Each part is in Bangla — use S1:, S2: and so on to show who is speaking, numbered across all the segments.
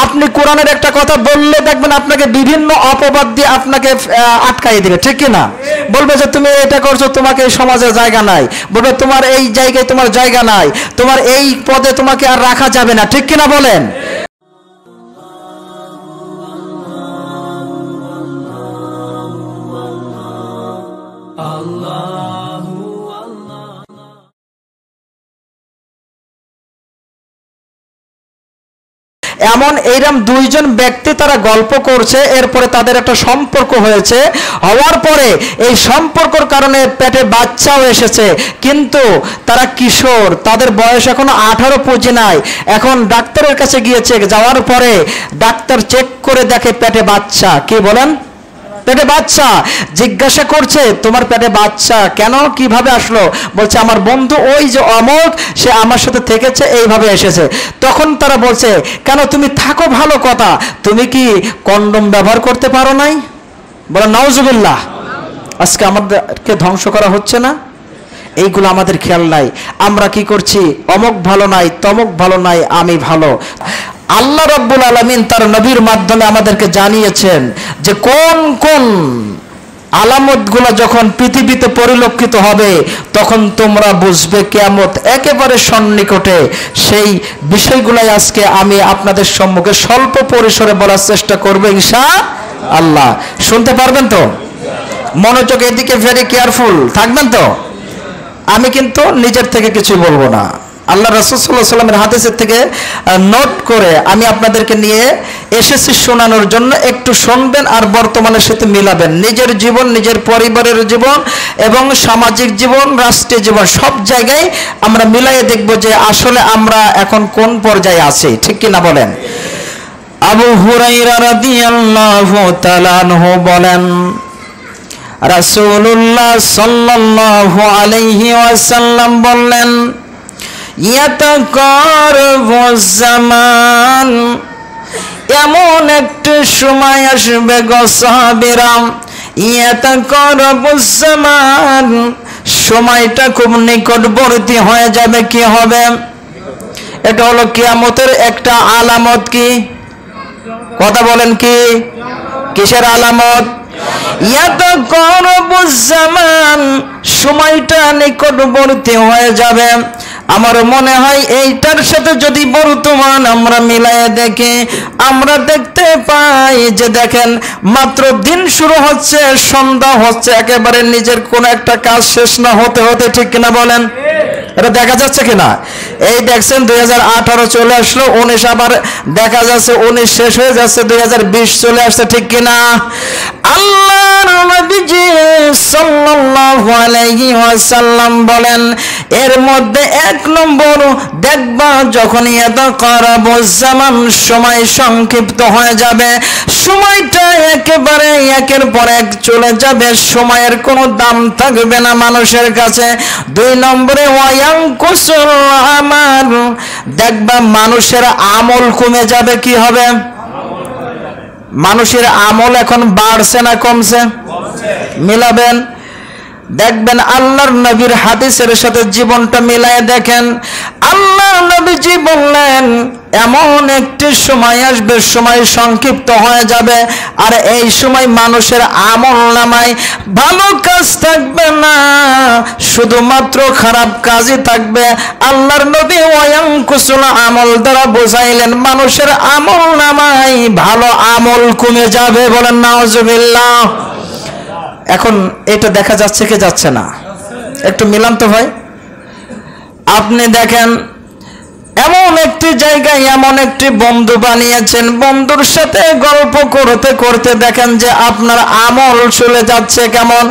S1: আপনি কোরআনের একটা কথা বললে দেখবেন আপনাকে বিভিন্ন অপবাদ দিয়ে আপনাকে আটকাই দিবে, ঠিক কি না? বলবে যে তুমি এটা করছো, তোমাকে এই সমাজে জায়গা নাই, বলবে তোমার এই জায়গায় তোমার জায়গা নাই, তোমার এই পদে তোমাকে আর রাখা যাবে না, ঠিক কি না বলেন? এমন এইরকম দুইজন ব্যক্তি তারা গল্প করছে, এরপরে তাদের একটা সম্পর্ক হয়েছে, হওয়ার পরে এই সম্পর্কের কারণে পেটে বাচ্চাও এসেছে, কিন্তু তারা কিশোর, তাদের বয়স এখনো 18 পুঁজি নাই। এখন ডাক্তারের কাছে গিয়েছে, যাওয়ার পরে ডাক্তার চেক করে দেখে পেটে বাচ্চা। কি বলেন? পেটে বাচ্চা। জিজ্ঞাসা করছে তোমার পেটে বাচ্চা কেন, কিভাবে আসলো? বলছে আমার বন্ধু ওই যে অমুক, সে আমার সাথে থেকেছে, এইভাবে এসেছে। তখন তারা বলছে কেন তুমি থাকো ভালো কথা, তুমি কি কন্ডম ব্যবহার করতে পারো নাই? বলে নাউজুবিল্লাহ। আজকে আমাদেরকে ধ্বংস করা হচ্ছে না, এইগুলো আমাদের খেয়াল নাই। আমরা কি করছি, অমুক ভালো নাই, তমুক ভালো নাই, আমি ভালো। আল্লাহ রাব্বুল আলামিন তার নবীর মাধ্যমে আমাদেরকে জানিয়েছেন যে কোন কোন আলামতগুলো যখন পৃথিবীতে পরিলক্ষিত হবে তখন তোমরা বুঝবে কিয়ামত একেবারে সন্নিকটে। সেই বিষয়গুলাই আজকে আমি আপনাদের সম্মুখে স্বল্প পরিসরে বলার চেষ্টা করব ইনশাআল্লাহ। শুনতে পারবেন তো? মনোযোগ এদিকে ভেরি কেয়ারফুল থাকবেন তো? আমি কিন্তু নিজের থেকে কিছু বলবো না, আল্লাহ রাসূল সাল্লাল্লাহু আলাইহি ওয়াসাল্লামের হাদিসের থেকে নোট করে আমি আপনাদেরকে নিয়ে এসেছি শোনানোর জন্য। একটু শুনবেন আর বর্তমানের সাথে মিলাবেন। নিজের জীবন, নিজের পরিবারের জীবন এবং সামাজিক জীবন, রাষ্ট্রীয় জীবন, সব জায়গায় আমরা মিলাইয়ে দেখব যে আসলে আমরা এখন কোন পর্যায়ে আছি, ঠিক কি না বলেন? আবু হুরায়রা রাদিয়াল্লাহু তাআলা আনহু বলেন রাসূলুল্লাহ সাল্লাল্লাহু আলাইহি ওয়াসাল্লাম বললেন ইয়াতাকারাবু জামান, এমন একটি সময় আসবে গো সাহাবীরা, ইয়াতাকারাবু জামান, সময়টা খুব নিকটবর্তী হয়ে যাবে। কি হবে? এটা হলো কিয়ামতের একটা আলামত। কি কথা বলেন? কি কিসের আলামত? ইয়াতাকারাবু জামান, সময়টা নিকটবর্তী হয়ে যাবে। আমার মনে হয় এইটার সাথে যদি বর্তমান আমরা মিলায়ে দেখি, আমরা দেখতে পাই যে দেখেন মাত্র দিন শুরু হচ্ছে, সন্ধ্যা হচ্ছে, একেবারে নিজের কোন একটা কাজ শেষ না হতে হতে, ঠিক কিনা বলেন? এটা দেখা যাচ্ছে কিনা? এই দেখছেন 2018 চলে আসলো, 19 আবার দেখা যাচ্ছে 19 শেষ হয়ে যাচ্ছে, 2020 চলে আসছে, ঠিক কিনা? আল্লাহর নবীজি সাল্লাল্লাহু আলাইহি ওয়াসাল্লাম বলেন এর মধ্যে এক নম্বর দেখবা যখন ইয়াতাকারাবু জামান, সময় সংক্ষিপ্ত হয়ে যাবে, সময়টা একেবারে একের পর এক চলে যাবে, সময়ের কোনো দাম থাকবে না মানুষের কাছে। 2 নম্বরে ওয়ায়ানকুসুল আমাল, দেখবা মানুষের আমল কমে যাবে। কি হবে? মানুষের আমল এখন বাড়ছে না কমছে? মিলাবেন, দেখবেন আল্লাহর নবীর হাদিসের সাথে জীবনটা মিলায়ে দেখেন। আল্লাহর নবীজি বললেন এমন একটি সময় আসবে, সময় সংক্ষিপ্ত হয়ে যাবে, আর এই সময় মানুষের আমল নামায় ভালো কাজ থাকবে না, শুধুমাত্র খারাপ কাজই থাকবে। আল্লাহর নবী ওয়ায়ানকুসুল আমল দ্বারা বোঝাইলেন মানুষের আমল নামায় ভালো আমল কমে যাবে। বলেন নাউজুবিল্লাহ। এখন এটা দেখা যাচ্ছে কি যাচ্ছে না? একটু মিলান তো ভাই। আপনি দেখেন এমন একটি জায়গায় এমন একটি বন্ধু বানিয়েছেন, বন্ধুর সাথে গল্প করতে করতে দেখেন যে আপনার আমল চলে যাচ্ছে কেমন।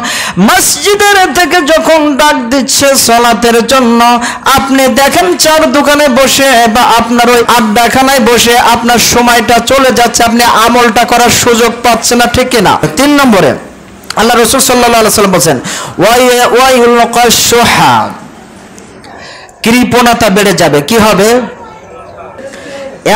S1: মসজিদের থেকে যখন ডাক দিচ্ছে সালাতের জন্য, আপনি দেখেন চার দোকানে বসে বা আপনার ওই আড্ডাখানায় বসে আপনার সময়টা চলে যাচ্ছে, আপনি আমলটা করার সুযোগ পাচ্ছেন না, ঠিক কিনা? 3 নম্বরে আল্লাহ রাসূল সাল্লাল্লাহু আলাইহি ওয়াসাল্লাম বলেন ওয়াইলুকাশুহা, কৃপণতা বেড়ে যাবে। কি হবে?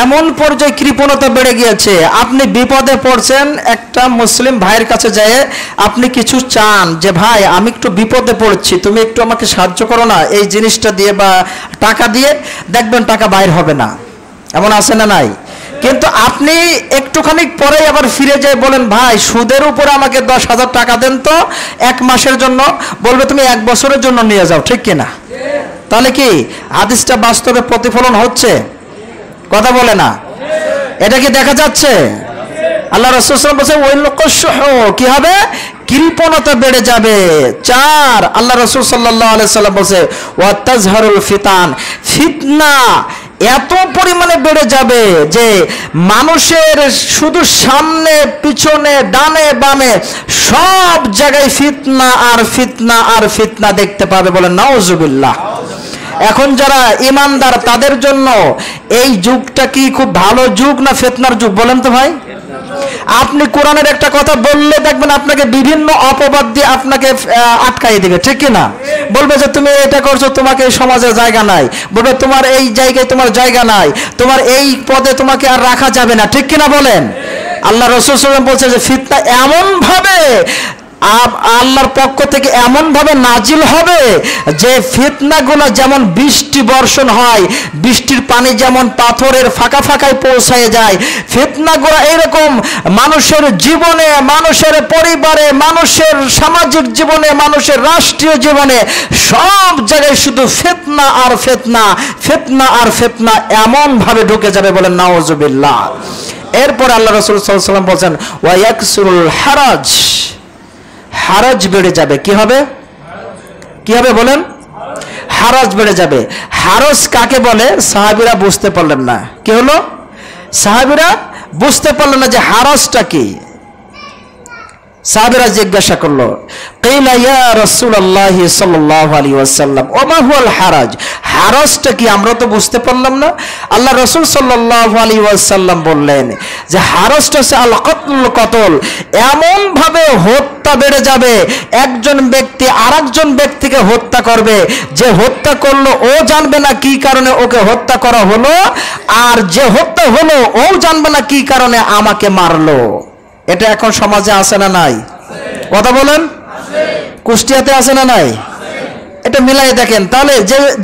S1: এমন পর্যায়ে কৃপণতা বেড়ে গিয়েছে, আপনি বিপদে পড়ছেন, একটা মুসলিম ভাইয়ের কাছে যায় আপনি কিছু চান যে ভাই আমি একটু বিপদে পড়ছি, তুমি একটু আমাকে সাহায্য করো না এই জিনিসটা দিয়ে বা টাকা দিয়ে, দেখবেন টাকা বাইর হবে না। এমন আছে না নাই? কিন্তু আপনি একটুখানি পরে আবার ফিরে যায় বলেন, ভাই সুদের উপরে আমাকে 10,000 টাকা দেন তো 1 মাসের জন্য, বলবে তুমি 1 বছরের জন্য নিয়ে যাও, ঠিক কিনা? তাহলে কি হাদিসটা বাস্তবে প্রতিফলন হচ্ছে? কথা বলে না, এটা কি দেখা যাচ্ছে? আল্লাহ রাসূল সাল্লাল্লাহু আলাইহি ওয়াসাল্লাম বলেন ওয়াইল কশুহ, কি হবে? কৃপণতা বেড়ে যাবে। 4, আল্লাহ রাসূল সাল্লাল্লাহু আলাইহি সাল্লাম বলেছে ওয়া তাজহারুল ফিতান, ফিতনা এত পরিমাণে বেড়ে যাবে যে মানুষের শুধু সামনে পিছনে ডানে বামে সব জায়গায় ফিতনা আর ফিতনা আর ফিতনা দেখতে পাবে। বলেন নাউজুবিল্লাহ। এখন যারা ইমানদার তাদের জন্য এই যুগটা কি খুব ভালো যুগ না ফিতনার যুগ? বলেন তো ভাই। আপনি কোরআনের একটা কথা বললে দেখবেন আপনাকে বিভিন্ন অপবাদ দিয়ে আপনাকে আটকাই দিবে, ঠিক কি না? বলবে যে তুমি এটা করছো, তোমাকে এই সমাজে জায়গা নাই, বলবে তোমার এই জায়গায় তোমার জায়গা নাই, তোমার এই পদে তোমাকে আর রাখা যাবে না, ঠিক কি না বলেন? আল্লাহ রাসূল সাল্লাল্লাহু আলাইহি ওয়াসাল্লাম বলছে যে ফিতনা এমন ভাবে আল্লাহর পক্ষ থেকে এমন ভাবে নাজিল হবে যে ফিতনাগুলো যেমন বৃষ্টি বর্ষণ হয়, বৃষ্টির পানি যেমন পাথরের ফাঁকা ফাঁকায় পৌঁছায় যায়, ফিতনাগুলো এরকম মানুষের জীবনে, মানুষের পরিবারে, মানুষের সামাজিক জীবনে, মানুষের রাষ্ট্রীয় জীবনে সব জায়গায় শুধু ফিতনা আর ফিতনা, ফিতনা আর ফিতনা এমন ভাবে ঢুকে যাবে। বলেন নাউজুবিল্লাহ। এরপর আল্লাহ রাসূল সাল্লাল্লাহু আলাইহি ওয়াসাল্লাম বলেন ওয়া ইয়াকসুরুল হারাজ, হারাজ বেড়ে যাবে। কি হবে? কি হবে বলেন? হারাজ বেড়ে যাবে। হারাজ কাকে বলে সাহাবীরা বুঝতে পারলেন না। কি হলো? সাহাবীরা বুঝতে পারলেন না যে হারাজটা কি। সাহাবীরা জিজ্ঞাসা করলো, কিলা ইয়া রাসূলুল্লাহ সাল্লাল্লাহু আলাইহি ওয়াসাল্লাম ওয়া মা হুয়াল হারাজ, হারাজটা কি? আমরা তো বুঝতে পারলাম না। আল্লাহ রাসূল সাল্লাল্লাহু আলাইহি ওয়াসাল্লাম বললেন যে হারাজটা হচ্ছে আল কতল, কতল। এমন ভাবে হত্যা বেড়ে যাবে, একজন ব্যক্তি আরেকজন ব্যক্তিকে হত্যা করবে, যে হত্যা করলো ও জানবে না কি কারণে ওকে হত্যা করা হলো, আর যে হত্যা হলো ও জানবে না কি কারণে আমাকে মারলো। এটা এখন সমাজে আছে না নাই? কথা বলেন। কুষ্টিয়াতে আছে না নাই? এটা মিলাই দেখেন। তাহলে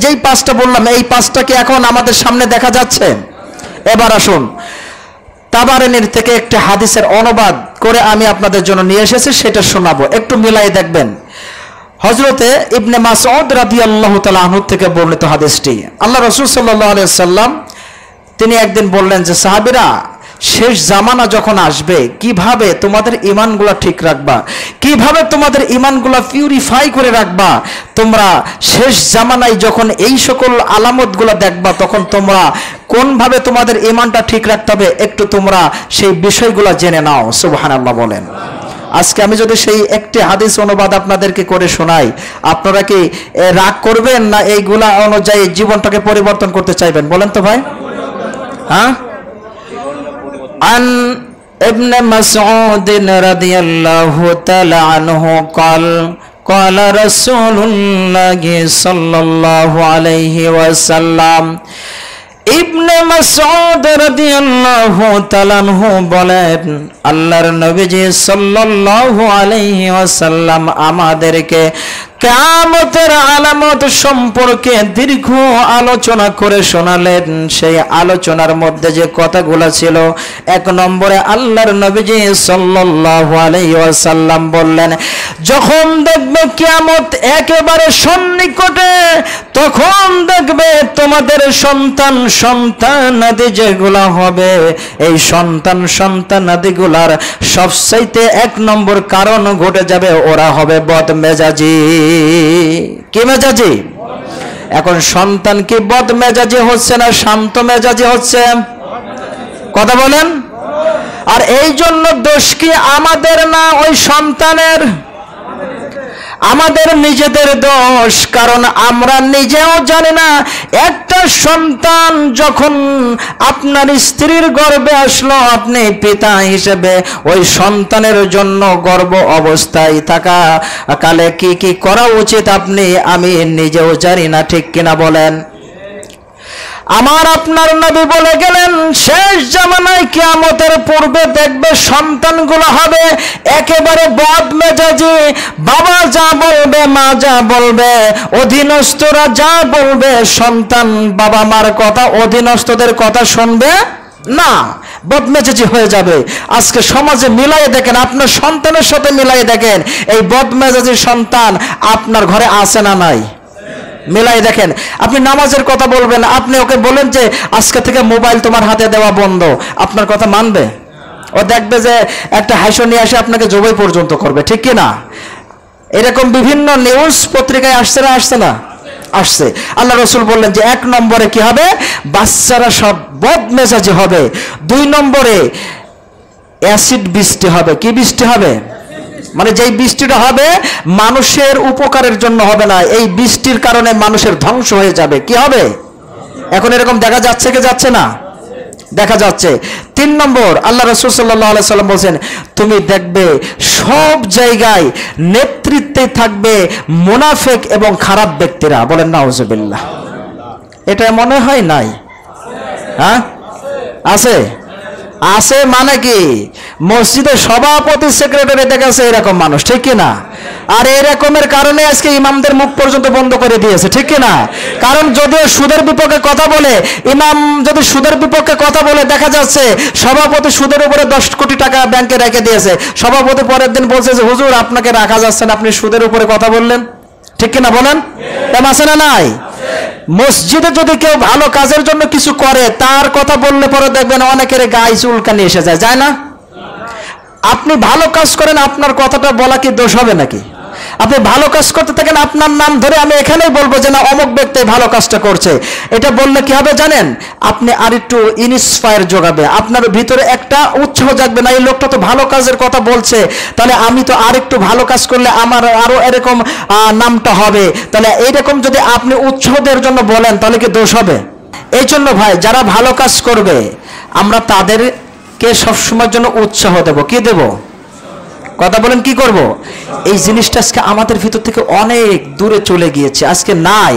S1: যেই 5টা বললাম এই 5টা কি এখন আমাদের সামনে দেখা যাচ্ছে? এবার আসুন তাবারানীর থেকে একটি হাদিসের অনুবাদ করে আমি আপনাদের জন্য নিয়ে এসেছি, সেটা শোনাবো, একটু মিলাই দেখবেন। হযরতে ইবনে মাসউদ রাদিয়াল্লাহু তাআলা আনহু থেকে বর্ণিত হাদিসটি। আল্লাহ রাসূল সাল্লাল্লাহু আলাইহি ওয়াসাল্লাম তিনি একদিন বললেন যে সাহাবীরা, শেষ জামানা যখন আসবে কিভাবে তোমাদের ঈমানগুলো ঠিক রাখবা, কিভাবে তোমাদের ঈমানগুলো পিউরিফাই করে রাখবা, তোমরা শেষ জামানায় যখন এই সকল আলামতগুলো দেখবা তখন তোমরা কোনভাবে তোমাদের ঈমানটা ঠিক রাখতে হবে একটু তোমরা সেই বিষয়গুলো জেনে নাও। সুবহানাল্লাহ বলেন। আজকে আমি যদি সেই একটি হাদিস অনুবাদ আপনাদেরকে করে শোনাই, আপনারা কি রাগ করবেন না এইগুলা অনুযায়ী জীবনটাকে পরিবর্তন করতে চাইবেন? বলেন তো ভাই। হ্যাঁ, عن ابن مسعود رضي الله تعالى عنه قال قال رسول الله صلى الله عليه وسلم ইবনে মাসউদ রাদিয়াল্লাহু তাআলা আনহু বলেন, আল্লাহর নবীজি সাল্লাল্লাহু আলাইহি ওয়াসাল্লাম আমাদেরকে কিয়ামতের আলামত সম্পর্কে দীর্ঘ আলোচনা করে শোনালেন। সেই আলোচনার মধ্যে যে কথাগুলো ছিল, 1 নম্বরে আল্লাহর নবীজি সাল্লাল্লাহু আলাইহি ওয়াসাল্লাম বললেন, যখন দেখবে কিয়ামত একেবারে সন্নিকটে তখন দেখবে তোমাদের সন্তান সন্তানাদি যেগুলা হবে, এই সন্তান সন্তানাদিগুলার সবচাইতে 1 নম্বর কারণ ঘটে যাবে, ওরা হবে বদমেজাজি। কি মেজাজি? এখন সন্তান কি বদমেজাজি হচ্ছে না শান্ত মেজাজি হচ্ছে? কথা বলেন। আর এই জন্য দোষ কি আমাদের না ওই সন্তানের? আমাদের নিজেদের দোষ, কারণ আমরা নিজেও জানি না একটা সন্তান যখন আপনার স্ত্রীর গর্ভে আসলো, আপনি পিতা হিসেবে ওই সন্তানের জন্য গর্ভ অবস্থায় থাকা কালে কি কি করা উচিত আপনি আমি নিজেও জানি না, ঠিক কিনা বলেন? আমার আপনার নবী বলে গেলেন, শেষ জামানায় কিয়ামতের পূর্বে দেখবে সন্তানগুলো হবে একেবারে বদমেজাজি। বাবা যা বলবে, মা যা বলবে, অধীনস্থরা যা বলবে, সন্তান বাবা মার কথা, অধীনস্থদের কথা শুনবে না। বদমেজাজি হয়ে যাবে। আজকে সমাজে মিলাই দেখেন, আপনার সন্তানের সাথে মিলাই দেখেন, এই বদমেজাজি সন্তান আপনার ঘরে আছে না নাই? মিলাই দেখেন। আপনি নামাজের কথা বলবেন, আপনি ওকে বলেন যে আজকে থেকে মোবাইল তোমার হাতে দেওয়া বন্ধ, আপনার কথা মানবে? ও দেখবে যে একটা হাসি নিয়ে আসে আপনাকে জবাই পর্যন্ত করবে, ঠিক কি না? এরকম বিভিন্ন নিউজ পত্রিকায় আসছে না, আসছে না? আসছে। আল্লাহ রাসূল বললেন যে 1 নম্বরে কি হবে? বাচ্চারা সব বদমেজাজি হবে। 2 নম্বরে অ্যাসিড বৃষ্টি হবে। কি বৃষ্টি হবে? মানে যেই বৃষ্টিটা হবে মানুষের উপকারের জন্য হবে না, এই বৃষ্টির কারণে মানুষের ধ্বংস হয়ে যাবে। কি হবে? এখন এরকম দেখা যাচ্ছে কি যাচ্ছে না? দেখা যাচ্ছে। 3 নম্বর, আল্লাহ রাসূল সাল্লাল্লাহু আলাইহি সাল্লাম বলেন, তুমি দেখবে সব জায়গায় নেতৃত্বে থাকবে মুনাফিক এবং খারাপ ব্যক্তিরা। বলেন নাউজুবিল্লাহ। এটা মনে হয় নাই? হ্যাঁ, আছে। আছে মানে কি? মসজিদের সভাপতি সেক্রেটারি দেখাচ্ছে এরকম মানুষ, ঠিক কিনা? আর এরকমের কারণে আজকে ইমামদের মুখ পর্যন্ত বন্ধ করে দিয়েছে, ঠিক কিনা? কারণ যদিও সুদের বিপক্ষে কথা বলে, ইমাম যদি সুদের বিপক্ষে কথা বলে, দেখা যাচ্ছে সভাপতি সুদের উপরে 10 কোটি টাকা ব্যাংকে রেখে দিয়েছে। সভাপতি পরের দিন বলছে যে হুজুর আপনাকে রাখা যাচ্ছে না, আপনি সুদের উপরে কথা বললেন, ঠিক কিনা বলেন? তেমন আছে না নাই? মসজিদে যদি কেউ ভালো কাজের জন্য কিছু করে, তার কথা বললে পরে দেখবেন অনেকের গায়ে চুলকানি এসে যায়, যায় না? আপনি ভালো কাজ করেন, আপনার কথাটা বলা কি দোষ হবে নাকি? আপনি ভালো কাজ করতে থাকেন, আপনার নাম ধরে আমি এখানেই বলবো যে না অমুক ব্যক্তি ভালো কাজটা করছে, এটা বললে কি হবে জানেন? আপনি আরেকটু ইন্সপায়ার যোগাবে, আপনার ভিতরে একটা উৎসাহ জাগবে, না এই লোকটা তো ভালো কাজের কথা বলছে, তাহলে আমি তো আরেকটু ভালো কাজ করলে আমার আরো এরকম নামটা হবে। তাহলে এইরকম যদি আপনি উৎসাহ দেওয়ার জন্য বলেন, তাহলে কি দোষ হবে? এই জন্য ভাই, যারা ভালো কাজ করবে আমরা তাদেরকে সবসময়ের জন্য উৎসাহ দেব। কি দেব? কথা বলেন, কি করব? এই জিনিসটা আজকে আমাদের ভিতর থেকে অনেক দূরে চলে গিয়েছে, আজকে নাই।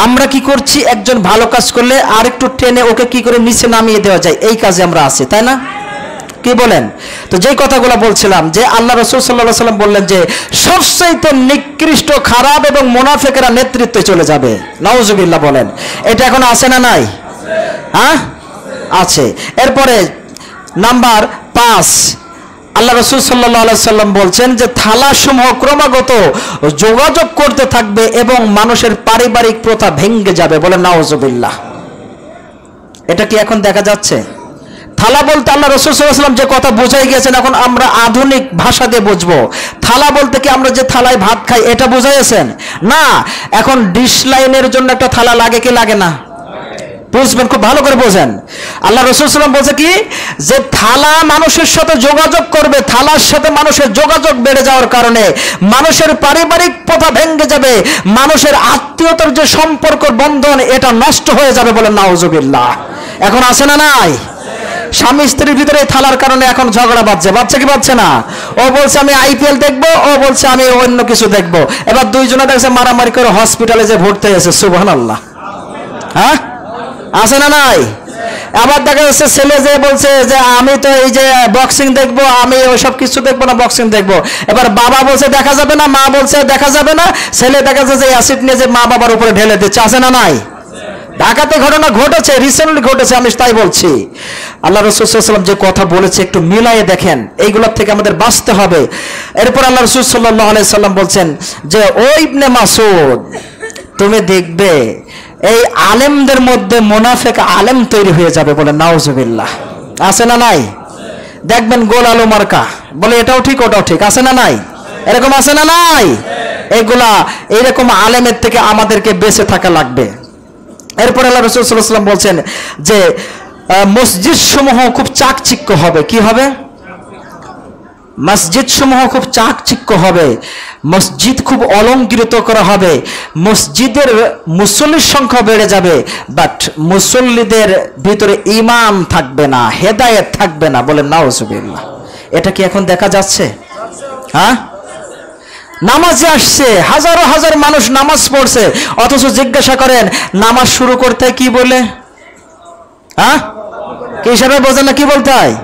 S1: আমরা কি করছি? একজন ভালো কাজ করলে আরেকটু টেনে ওকে কি করে নিচে নামিয়ে দেওয়া যায়, এই কাজে আমরা আছি, তাই না? কি বলেন? তো যেই কথাগুলো বলছিলাম যে আল্লাহ রাসূল সাল্লাল্লাহু আলাইহি সাল্লাম বললেন যে সবচেয়ে নিকৃষ্ট খারাপ এবং মুনাফিকরা নেতৃত্বে চলে যাবে। নাউজুবিল্লাহ বলেন। এটা এখন আছে না নাই? হ্যাঁ, আছে। এরপরে নাম্বার 5, আল্লাহ রাসূল সাল্লাল্লাহু আলাইহি সাল্লাম বলছেন যে থালাসমূহ ক্রমাগত যোগাযোগ করতে থাকবে এবং মানুষের পারিবারিক প্রথা ভেঙে যাবে। বলেন নাউজুবিল্লাহ। এটা কি এখন দেখা যাচ্ছে? থালা বলতে আল্লাহ রাসূল সাল্লাল্লাহু আলাইহি সাল্লাম যে কথা বোঝাই গেছেন, এখন আমরা আধুনিক ভাষা দিয়ে বুঝবো। থালা বলতে কি আমরা যে থালায় ভাত খাই এটা বোঝাইছেন? না, এখন ডিশ লাইনের জন্য একটা থালা লাগে কি লাগে না? বুঝবেন, খুব ভালো করে বোঝেন। আল্লাহ রাসূল সাল্লাল্লাহু আলাইহি সাল্লাম বলছে কি, যে থালা মানুষের সাথে যোগাযোগ করবে, থালার সাথে মানুষের যোগাযোগ বেড়ে যাওয়ার কারণে মানুষের পারিবারিক প্রথা ভেঙে যাবে, মানুষের আত্মীয়তার যে সম্পর্ক বন্ধন এটা নষ্ট হয়ে যাবে। বলেন নাউজুবিল্লাহ। এখন আছে না নাই? স্বামী স্ত্রীর ভিতরে থালার কারণে এখন ঝগড়া বাজছে, বাচ্চা কি বাজছে না? ও বলছে আমি আইপিএল দেখবো, ও বলছে আমি অন্য কিছু দেখবো। এবার দুইজনে দেখছে মারামারি করে হসপিটালে যে ভর্তি হয়েছে। সুবহানাল্লাহ। হ্যাঁ, আছে না নাই? আবার দেখা যাচ্ছে ছেলে যে বলছে যে আমি তো এই যে বক্সিং দেখবো, আমি ওইসব কিছু দেখবো না, বক্সিং দেখবো। এবার বাবা বলছে দেখা যাবে না, মা বলছে দেখা যাবে না, ছেলে দেখা যাচ্ছে যে অ্যাসিড নিয়ে যে মা বাবার উপরে ঢেলে দিচ্ছে। আছে না নাই? ঢাকাতে ঘটনা ঘটেছে, রিসেন্টলি ঘটেছে, আমি তাই বলছি। আল্লাহ রাসূল সাল্লাল্লাহু আলাইহি সাল্লাম যে কথা বলেছে একটু মিলায়ে দেখেন, এইগুলোর থেকে আমাদের বাঁচতে হবে। এরপর আল্লাহ রাসূল সাল্লাল্লাহু আলাইহি সাল্লাম বলছেন যে ও ইবনে মাসউদ, তুমি দেখবে এই আলেমদের মধ্যে মুনাফিক আলেম তৈরি হয়ে যাবে। বলে নাউজুবিল্লাহ। আছে না নাই? দেখবেন গোল আলু মার্কা, বলে এটাও ঠিক ওটাও ঠিক। আছে না নাই? এরকম আছে না নাই? এগুলা এইরকম আলেমের থেকে আমাদেরকে বেঁচে থাকা লাগবে। এরপর আল্লাহ রাসূল সাল্লাল্লাহু আলাইহি সাল্লাম বলছেন যে মসজিদ সমূহ খুব চাকচিক্য হবে। কি হবে? মসজিদ সমূহ খুব চাকচিক্য হবে, মসজিদ খুব অলংকৃত করা হবে, মসজিদের মুসল্লির সংখ্যা বেড়ে যাবে, বাট মুসল্লিদের ভিতরে ঈমান থাকবে না, হেদায়েত থাকবে না। বলেন নাউজুবিল্লাহ। এটা কি এখন দেখা যাচ্ছে? হ্যাঁ, নামাজে আসছে হাজারো হাজার মানুষ নামাজ পড়ছে, অথচ জিজ্ঞাসা করেন নামাজ শুরু করতে কি বলে? হ্যাঁ, কি হিসাবে বোঝেন না? কি বলতে হয়?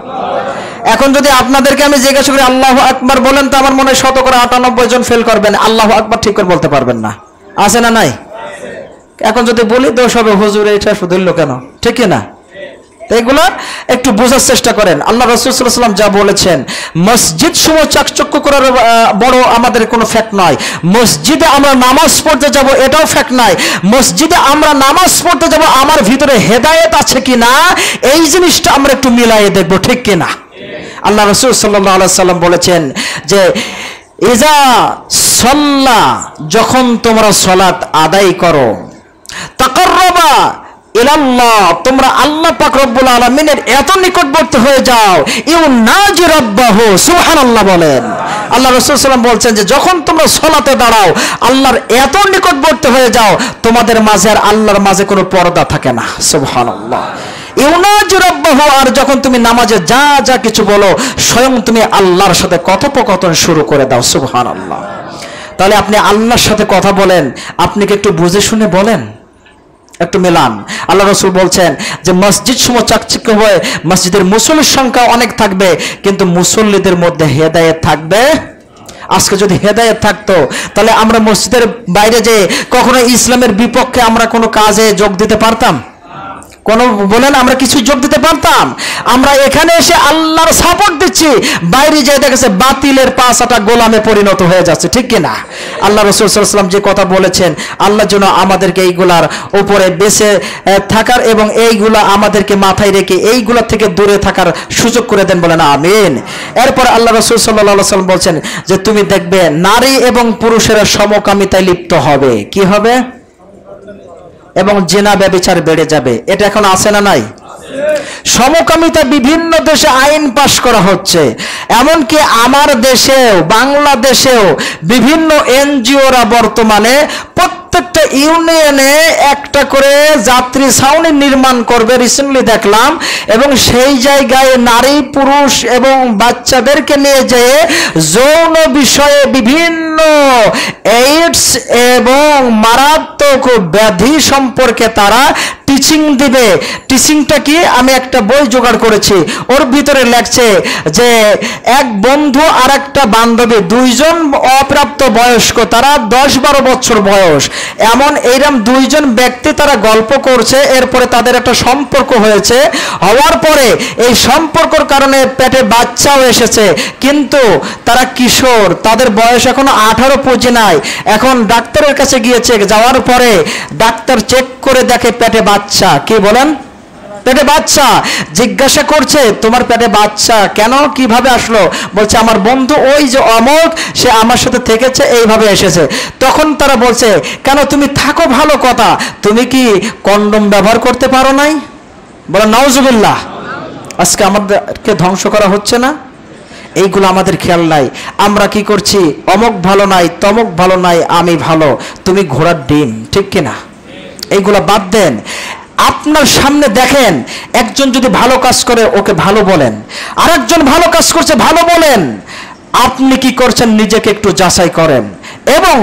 S1: এখন যদি আপনাদেরকে আমি জিজ্ঞাসা করি আল্লাহু আকবার বলেন, তো আমার মনে হয় 98 জন ফেল করবেন, আল্লাহু আকবার ঠিক করে বলতে পারবেন না। আছে না নাই? এখন যদি বলি দোষ হবে, হুজুর এটা শুধু কেন, ঠিক না? এগুলো একটু বোঝার চেষ্টা করেন। আল্লাহ রাসূল সাল্লাল্লাহু আলাইহি ওয়াসাল্লাম যা বলেছেন, মসজিদ সমূহ চাকচক্য করার বড় আমাদের কোনো ফ্যাক্ট নয়। মসজিদে আমরা নামাজ পড়তে যাব এটাও ফ্যাক্ট নয়। মসজিদে আমরা নামাজ পড়তে যাব আমার ভিতরে হেদায়েত আছে কিনা এই জিনিসটা আমরা একটু মিলাইয়ে দেখব, ঠিক কিনা? আল্লাহ রাসূল সাল্লাল্লাহু আলাইহি ওয়াসাল্লাম বলেছেন যে ইজা সাল্লা, যখন তোমরা সালাত আদায় করো, তাকাররাবা ইলাল্লাহ, তোমরা আল্লাহ পাক রব্বুল আলামিনের এত নিকটবর্তী হয়ে যাও, ইউনাজি রাব্বাহু, সুবহানাল্লাহ বলেন। আল্লাহ রাসূল সাল্লাল্লাহু আলাইহি ওয়াসাল্লাম বলছেন যে যখন তোমরা সালাতে দাঁড়াও আল্লাহর এত নিকটবর্তী হয়ে যাও তোমাদের মাঝে আর আল্লাহর মাঝে কোনো পর্দা থাকে না, সুবহানাল্লাহ। ইউনাজি রাব্বাহু, আর যখন তুমি নামাজে যা যা কিছু বলো স্বয়ং তুমি আল্লাহর সাথে কথোপকথন শুরু করে দাও, সুবহানাল্লাহ। তাহলে আপনি আল্লাহর সাথে কথা বলেন, আপনি কি একটু বুঝে শুনে বলেন? একটু মেলান। আল্লাহ রাসূল বলছেন যে মসজিদ সমূহ চাকচিক্য হয়ে মসজিদের মুসল্লির সংখ্যা অনেক থাকবে কিন্তু মুসল্লিদের মধ্যে হেদায়েত থাকবে। আজকে যদি হেদায়েত থাকতো তাহলে আমরা মসজিদের বাইরে যে কখনো ইসলামের বিপক্ষে আমরা কোনো কাজে যোগ দিতে পারতাম? কোন বলেন আমরা কিছু যোগ দিতে পারতাম? আমরা এখানে এসে আল্লাহর সাপোর্ট দিচ্ছি, বাইরে যে দেখেছে বাতিলের পাঁচটা গোলামে পরিণত হয়ে যাচ্ছে, ঠিক কিনা? আল্লাহ রাসূল সাল্লাল্লাহু আলাইহি ওয়াসাল্লাম যে কথা বলেছেন, আল্লাহ যেন আমাদেরকে এইগুলার উপরে বেঁচে থাকার এবং এইগুলা আমাদেরকে মাথায় রেখে এইগুলা থেকে দূরে থাকার সুযোগ করে দেন, বলেন আমিন। এরপর আল্লাহ রাসূল সাল্লাল্লাহু আলাইহি ওয়াসাল্লাম বলছেন যে তুমি দেখবে নারী এবং পুরুষেরা সমকামিতায় লিপ্ত হবে। কি হবে? এবং জিনা ব্যভিচার বেড়ে যাবে। এটা এখন আছে না নাই? সমকামিতা বিভিন্ন দেশে আইন পাশ করা হচ্ছে, এমনকি আমার দেশেও বাংলাদেশেও বিভিন্ন এনজিওরা বর্তমানে প্রত্যেকটা ইউনিয়নে একটা করে যাত্রী ছাউনি নির্মাণ করবে, রিসেন্টলি দেখলাম। এবং সেই জায়গায় নারী পুরুষ এবং বাচ্চাদেরকে নিয়ে যেয়ে যৌন বিষয়ে বিভিন্ন এইডস এবং মারাত্মক ব্যাধি সম্পর্কে তারা টিচিং দিবে। টিচিংটা কি? আমি একটা বই জোগাড় করেছি, ওর ভিতরে লেখছে যে এক বন্ধু আর একটা বান্ধবী, দুইজন অপ্রাপ্ত বয়স্ক, তারা 10-12 বছর বয়স, এমন এইরকম দুইজন ব্যক্তি তারা গল্প করছে, এরপরে তাদের একটা সম্পর্ক হয়েছে, হওয়ার পরে এই সম্পর্কের কারণে পেটে বাচ্চাও এসেছে, কিন্তু তারা কিশোর, তাদের বয়স এখনো 18 পুঁজি নাই। এখন ডাক্তারের কাছে গিয়েছে, যাওয়ার পরে ডাক্তার চেক করে দেখে পেটে বাচ্চা। কি বলেন? পেটে বাচ্চা। জিজ্ঞাসা করছে তোমার পেটে বাচ্চা কেন, কিভাবে আসলো? বলছে আমার বন্ধু ওই যে অমুক, সে আমার সাথে থেকেছে, এইভাবে এসেছে। তখন তারা বলছে কেন তুমি থাকো ভালো কথা, তুমি কি কন্ডম ব্যবহার করতে পারো নাই? বলে নাউজুবিল্লাহ। আজকে আমাদেরকে ধ্বংস করা হচ্ছে না? এইগুলো আমাদের খেয়াল নাই। আমরা কি করছি? অমুক ভালো নাই, তমুক ভালো নাই, আমি ভালো, তুমি ঘোড়ার ডিম, ঠিক কিনা? এইগুলা বাদ দেন। আপনার সামনে দেখেন একজন যদি ভালো কাজ করে ওকে ভালো বলেন, আরেকজন ভালো কাজ করছে ভালো বলেন। আপনি কি করছেন নিজেকে একটু যাচাই করেন। এবং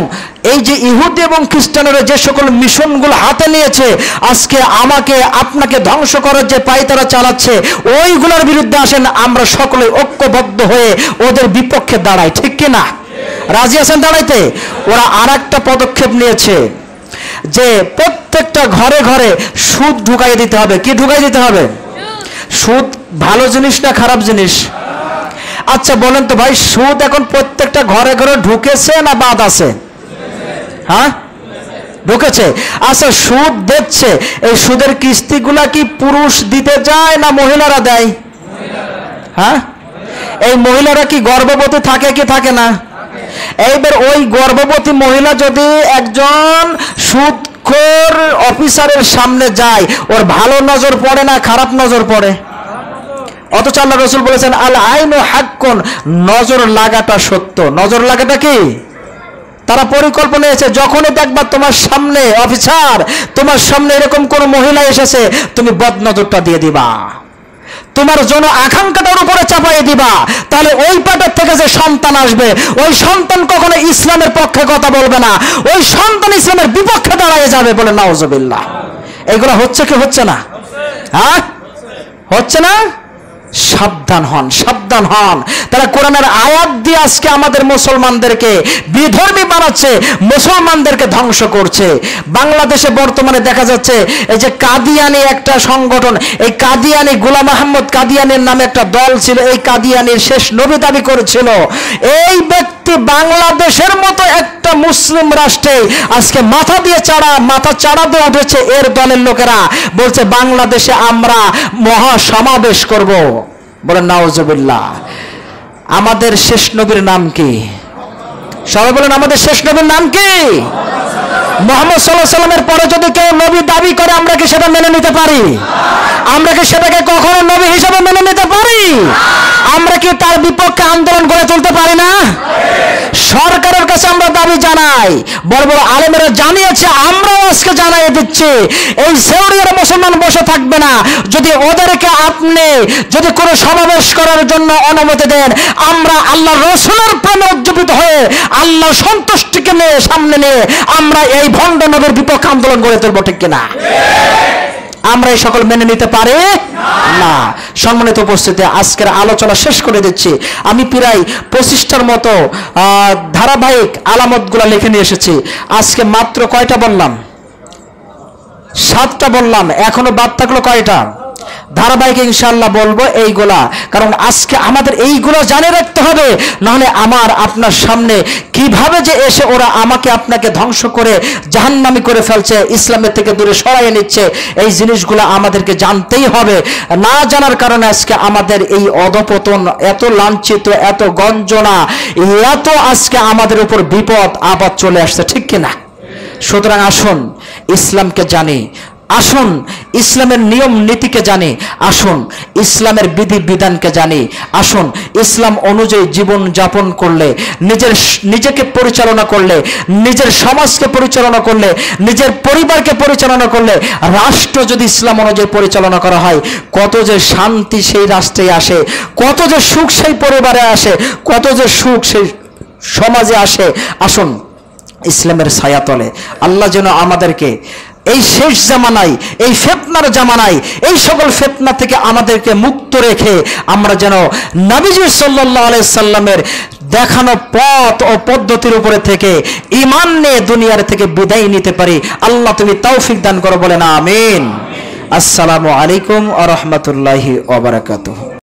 S1: এই যে ইহুদি এবং খ্রিস্টানেরা যে সকল মিশনগুলো হাতে নিয়েছে, আজকে আমাকে আপনাকে ধ্বংস করার যে পায়তারা চালাচ্ছে, ওইগুলোর বিরুদ্ধে আসেন আমরা সকলে ঐক্যবদ্ধ হয়ে ওদের বিপক্ষে দাঁড়াই, ঠিক কিনা? রাজি আছেন দাঁড়াইতে? ওরা আরেকটা পদক্ষেপ নিয়েছে যে প্রত্যেকটা ঘরে ঘরে সুদ ঢুকাই দিতে হবে। কি ঢুকাই দিতে হবে? সুদ ভালো জিনিস না খারাপ জিনিস? আচ্ছা বলেন তো ভাই, সুদ এখন প্রত্যেকটা ঘরে ঘরে ঢুকেছে না বাদ আছে? হ্যাঁ, ঢুকেছে। আচ্ছা সুদ দিচ্ছে, এই সুদের কিস্তিগুলা কি পুরুষ দিতে যায় না মহিলারা দেয়? হ্যাঁ, এই মহিলারা কি গর্ভবতী থাকে কি থাকে না? এইবার ওই গর্ভবতী মহিলা যদি একজন সুদখোর অফিসারের সামনে যায়, ওর ভালো নজর পড়ে না খারাপ নজর পড়ে? অথচ আল্লাহ রাসূল বলেছেন আল আইনু হাক্কুন, নজর লাগাটা সত্য। নজর লাগাটা কি? তারা পরিকল্পনা এসে যখনই দেখবা তোমার সামনে অফিসার, তোমার সামনে এরকম কোন মহিলা এসেছে, তুমি বদনজরটা দিয়ে দিবা, তোমার জন্য আকাঙ্ক্ষাটার উপরে চাপাইয়ে দিবা। তাহলে ওই পেটের থেকে যে সন্তান আসবে, ওই সন্তান কখনো ইসলামের পক্ষে কথা বলবে না, ওই সন্তান ইসলামের বিপক্ষে দাঁড়িয়ে যাবে, বলে নাউজুবিল্লাহ। এগুলো হচ্ছে কি হচ্ছে না? হ্যাঁ, হচ্ছে না? সাবধান হন, সাবধান হন। তারা কোরআনের আয়াত দিয়ে আজকে আমাদের মুসলমানদেরকে বিধর্মী বানাচ্ছে, মুসলমানদেরকে ধ্বংস করছে। বাংলাদেশে বর্তমানে দেখা যাচ্ছে এই যে কাদিয়ানি একটা সংগঠন, এই কাদিয়ানি গোলাম আহমদ কাদিয়ানির নামে একটা দল ছিল, এই কাদিয়ানির শেষ নবী দাবি করেছিল। এই ব্যক্তি বাংলাদেশের মতো একটা মুসলিম রাষ্ট্রে আজকে মাথা চাড়া দিয়ে উঠেছে। এর দলের লোকেরা বলছে বাংলাদেশে আমরা মহা সমাবেশ করব। বলেন নাউজুবিল্লাহ। আমাদের শেষ নবীর নাম কি? সবাই বলেন আমাদের শেষ নবীর নাম কি? মুহাম্মদ সাল্লাল্লাহু আলাইহি সাল্লামের পরে যদি কেউ নবী দাবি করে আমরা কি সেটা মেনে নিতে পারি? আমরা কি সেটাকে কখনো নবী হিসেবে মেনে নিতে পারি? আমরা কি তার বিপক্ষে আন্দোলন গড়ে তুলতে পারি না? সরকারের কাছে আমরা দাবি জানাই, বড় বড় আলেমেরা জানিয়েছে, আমরাও আজকে জানাই দিচ্ছি, এই সৌদির মুসলমান বসে থাকবে না। যদি ওদেরকে আপনি যদি কোনো সমাবেশ করার জন্য অনুমতি দেন, আমরা আল্লাহ রাসূলের প্রেমে উজ্জীবিত হয়ে আল্লাহ সন্তুষ্টিকে নিয়ে সামনে নিয়ে আমরা এই ভণ্ড নবীর বিপক্ষে আন্দোলন গড়ে তুলব, ঠিক কিনা? আমরা এই সকল মেনে নিতে পারি না। সম্মানিত উপস্থিতি, আজকের আলোচনা শেষ করে দিচ্ছি। আমি প্রায় 25টার মতো ধারাবাহিক আলামতগুলো লিখে নিয়ে এসেছি। আজকে মাত্র কয়টা বললাম? 7টা বললাম, এখনো বাদ থাকলো কয়টা? ধারাবাহিক ইনশাআল্লাহ বলবো এইগুলা, কারণ আজকে আমাদের এইগুলো জানে রাখতে হবে, নাহলে আমার আপনার সামনে কিভাবে যে এসে ওরা আমাকে আপনাকে ধ্বংস করে জাহান্নামী করে ফেলছে, ইসলামের থেকে দূরে সরাইয়ে নিচ্ছে, এই জিনিসগুলো আমাদেরকে জানতেই হবে। না জানার কারণে আজকে আমাদের এই অধপতন, এত লাঞ্ছিত, এত গঞ্জনা, এত আজকে আমাদের উপর বিপদ আপদ চলে আসছে, ঠিক কিনা? সুতরাং আসুন ইসলামকে জানি, আসুন ইসলামের নিয়ম নীতিকে জানি, আসুন ইসলামের বিধি বিধানকে জানি, আসুন ইসলাম অনুযায়ী জীবন যাপন করলে, নিজেকে পরিচালনা করলে, নিজের সমাজকে পরিচালনা করলে, নিজের পরিবারকে পরিচালনা করলে, রাষ্ট্র যদি ইসলাম অনুযায়ী পরিচালনা করা হয়, কত যে শান্তি সেই রাষ্ট্রে আসে, কত যে সুখ সেই পরিবারে আসে, কত যে সুখ সেই সমাজে আসে। আসুন ইসলামের ছায়াতলে আল্লাহ যেন আমাদেরকে এই শেষ জামানায়, এই ফিতনার জামানায়, এই সকল ফিতনা থেকে আমাদেরকে মুক্ত রেখে আমরা যেন নবীজি সাল্লাল্লাহু আলাইহি সাল্লামের দেখানো পথ ও পদ্ধতির উপরে থেকে ঈমান নিয়ে দুনিয়ার থেকে বিদায় নিতে পারি। আল্লাহ তুমি তৌফিক দান করো, বলেন আমিন। আসসালামু আলাইকুম ওয়া রাহমাতুল্লাহি ওয়া বারাকাতুহু।